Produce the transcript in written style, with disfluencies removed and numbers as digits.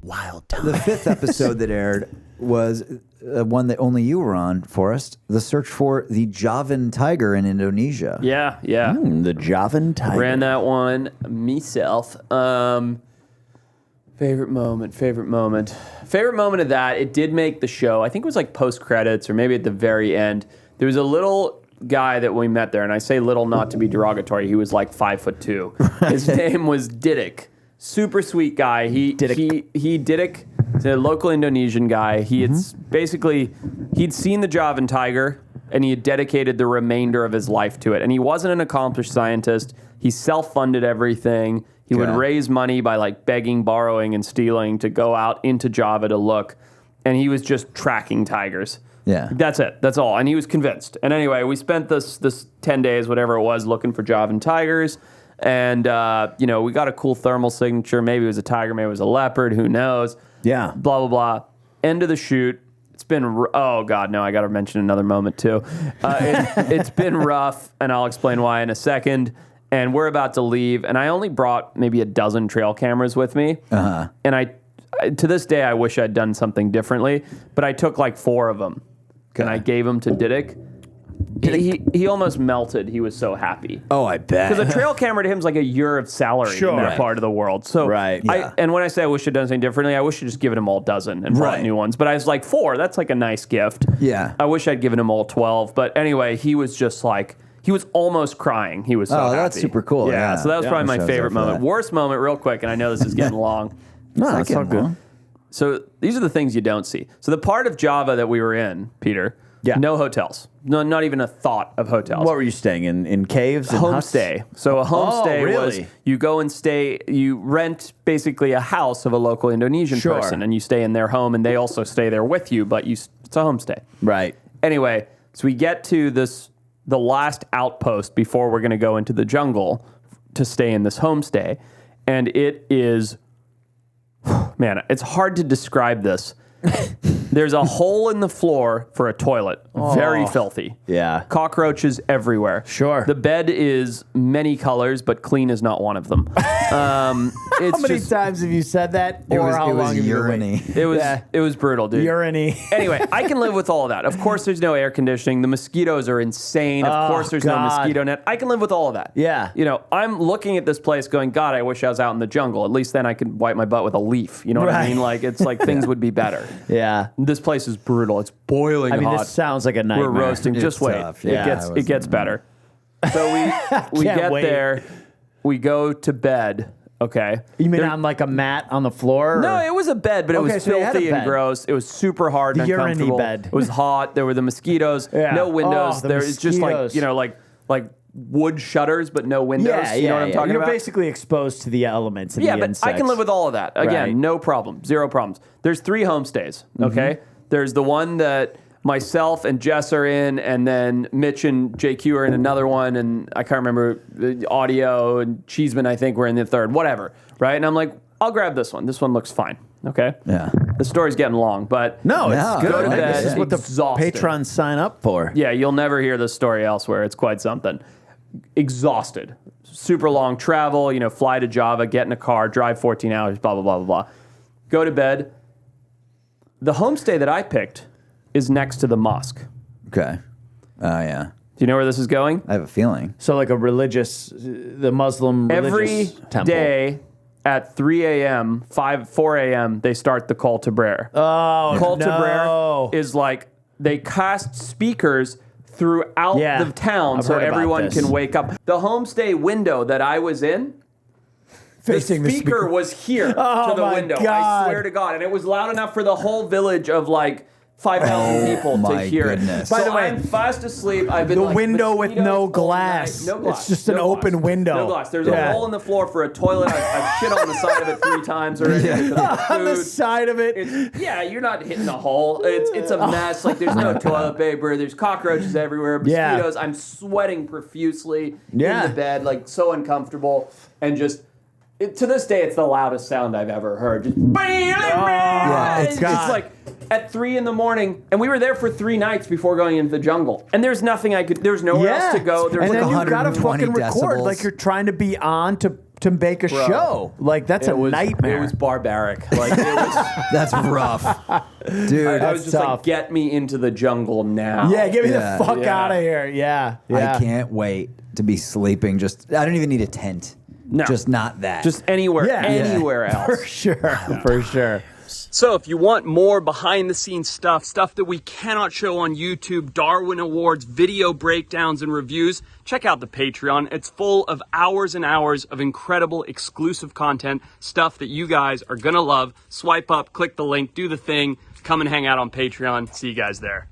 wild time. The 5th episode that aired was one that only you were on, Forrest. The search for the Javan Tiger in Indonesia. Yeah. The Javan Tiger. Ran that one myself. Favorite moment of that, it did make the show. I think it was like post-credits or maybe at the very end. There was a little guy that we met there, and I say little not to be derogatory. He was like 5'2". His name was Diddik. Super sweet guy. Diddik. He's a local Indonesian guy. He'd seen the Javan Tiger, and he had dedicated the remainder of his life to it. And he wasn't an accomplished scientist. He self-funded everything. He would raise money by like begging, borrowing, and stealing to go out into Java to look. And he was just tracking tigers. Yeah. That's it. That's all. And he was convinced. And anyway, we spent this 10 days, whatever it was, looking for Javan tigers. And, we got a cool thermal signature. Maybe it was a tiger, maybe it was a leopard. Who knows? Yeah. Blah, blah, blah. End of the shoot. It's been, oh, God, no, I got to mention another moment, too. It's been rough, and I'll explain why in a second. And we're about to leave, and I only brought maybe a dozen trail cameras with me. Uh-huh. And I to this day, I wish I'd done something differently, but I took like 4 of them, and I gave them to Diddik. He almost melted. He was so happy. Oh, I bet. Because a trail camera to him is like a year of salary in that part of the world. So and when I say I wish I'd done something differently, I wish I'd just given him all dozen and brought new ones. But I was like, 4, that's like a nice gift. Yeah. I wish I'd given him all 12. But anyway, he was just like, he was almost crying. He was so happy. That's super cool. Yeah, so that was probably my favorite moment. Worst moment, real quick, and I know this is getting long. No, that's not good. So these are the things you don't see. So the part of Java that we were in, Peter, no hotels. No, not even a thought of hotels. What were you staying in caves? And homestay. So a homestay was really? you go and stay, you rent basically a house of a local Indonesian person, and you stay in their home, and they also stay there with you, but it's a homestay. Right. Anyway, so we get to the last outpost before we're going to go into the jungle to stay in this homestay, and it is, man, it's hard to describe this. There's a hole in the floor for a toilet. Very filthy. Yeah. Cockroaches everywhere. Sure. The bed is many colors, but clean is not one of them. How many times have you said that? It was have you urine-y. It was brutal, dude. Urine-y. Anyway, I can live with all of that. Of course, there's no air conditioning. The mosquitoes are insane. Of course, there's no mosquito net. I can live with all of that. Yeah. I'm looking at this place going, God, I wish I was out in the jungle. At least then I could wipe my butt with a leaf. You know what I mean? Like, it's like things would be better. Yeah. This place is brutal. It's boiling hot. This sounds like a nightmare. We're roasting. Just wait. Tough. Yeah, it gets better. So we get there. We go to bed. Okay. You mean on like a mat on the floor? No, it was a bed, but it was filthy and gross. It was super hard and uncomfortable. Bed. It was hot. There were the mosquitoes. Yeah. No windows. It's just like wood shutters, but no windows. You know what I'm talking about? You're basically exposed to the elements and the insects. But I can live with all of that. Again, no problem. Zero problems. There's 3 homestays, okay? There's the one that myself and Jess are in, and then Mitch and JQ are in another one, and I can't remember, Audio and Cheeseman, I think, were in the third, whatever, right? And I'm like, I'll grab this one. This one looks fine, okay? Yeah. The story's getting long, but... No, it's good. Go to bed. This is what the patrons sign up for. Yeah, you'll never hear this story elsewhere. It's quite something. Exhausted. Super long travel, fly to Java, get in a car, drive 14 hours, blah, blah, blah, blah, blah. Go to bed. The homestay that I picked is next to the mosque. Okay. Oh, yeah. Do you know where this is going? I have a feeling. So like the Muslim religious temple. Every day at 3 a.m., 4 a.m., they start the call to prayer. Oh, Call to prayer is like they cast speakers throughout the town so everyone can wake up. The homestay window that I was in, the speaker was here to the window. God. I swear to God. And it was loud enough for the whole village of like 5,000 people to hear it. By the way, I'm fast asleep. I've been the window with no glass. No glass. It's just an open window. No glass. There's a hole in the floor for a toilet. I've shit on the side of it 3 times already. On the side of it. You're not hitting the hole. It's a mess. Like there's no toilet paper. There's cockroaches everywhere. Mosquitoes. I'm sweating profusely in the bed, like so uncomfortable, and just. To this day, it's the loudest sound I've ever heard. Just it's like at 3 a.m, and we were there for 3 nights before going into the jungle. And there's nothing there's nowhere else to go. There's and like then you gotta 120 fucking record decibels. like you're trying to be on to to make a show. Like that's a nightmare. It was barbaric. Like it was. That's rough, dude. I was just tough. like, get me into the jungle now. Yeah, get me Yeah. the fuck Yeah. out of here. Yeah. I can't wait to be sleeping. I don't even need a tent. No. Just not that. Just anywhere, Yeah. anywhere else. For sure. For sure. So if you want more behind the scenes stuff that we cannot show on YouTube, Darwin Awards, video breakdowns and reviews, check out the Patreon. It's full of hours and hours of incredible exclusive content, stuff that you guys are gonna love. Swipe up, click the link, do the thing, come and hang out on Patreon. See you guys there.